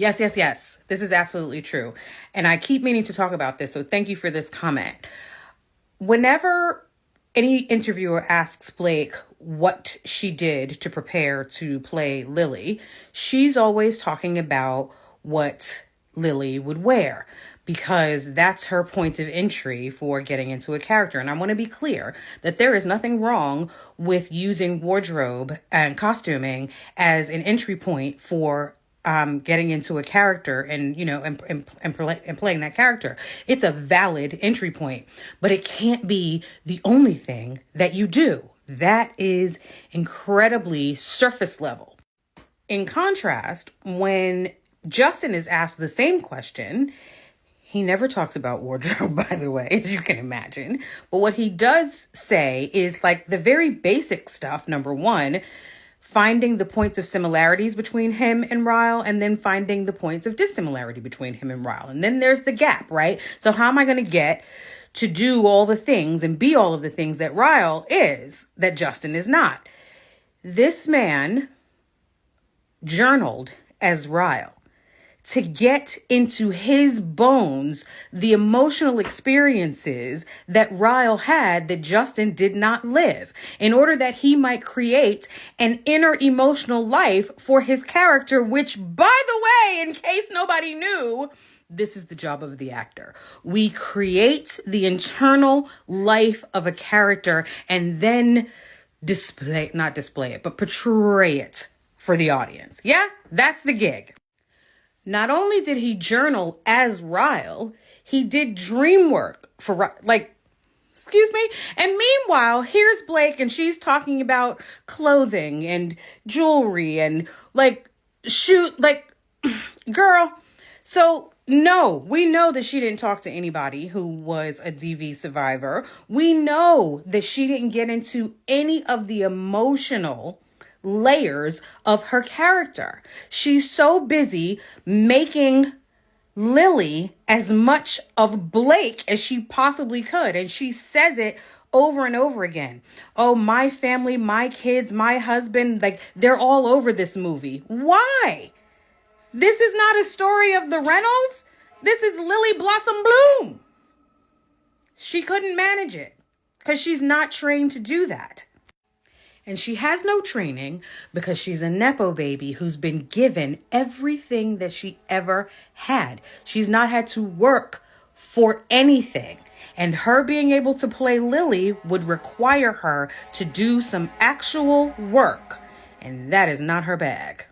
Yes, yes, yes. This is absolutely true. And I keep meaning to talk about this, so thank you for this comment. Whenever any interviewer asks Blake what she did to prepare to play Lily, she's always talking about what Lily would wear because that's her point of entry for getting into a character. And I want to be clear that there is nothing wrong with using wardrobe and costuming as an entry point for getting into a character and, and playing that character. It's a valid entry point, but it can't be the only thing that you do. That is incredibly surface level. In contrast, when Justin is asked the same question, he never talks about wardrobe, by the way, as you can imagine. But what he does say is like the very basic stuff. Number one, finding the points of similarities between him and Ryle, and then finding the points of dissimilarity between him and Ryle. And then there's the gap, right? So how am I going to get to do all the things and be all of the things that Ryle is, that Justin is not? This man journaled as Ryle to get into his bones the emotional experiences that Ryle had that Justin did not live, in order that he might create an inner emotional life for his character, which, by the way, in case nobody knew, this is the job of the actor. We create the internal life of a character and then not display it, but portray it for the audience. Yeah, that's the gig. Not only did he journal as Ryle, he did dream work for, excuse me. And meanwhile, here's Blake and she's talking about clothing and jewelry and girl. So no, we know that she didn't talk to anybody who was a DV survivor. We know that she didn't get into any of the emotional layers of her character. She's so busy making Lily as much of Blake as she possibly could. And she says it over and over again. Oh, my family, my kids, my husband, they're all over this movie. Why? This is not a story of the Reynolds. This is Lily Blossom Bloom. She couldn't manage it because she's not trained to do that. And she has no training because she's a Nepo baby who's been given everything that she ever had. She's not had to work for anything. And her being able to play Lily would require her to do some actual work. And that is not her bag.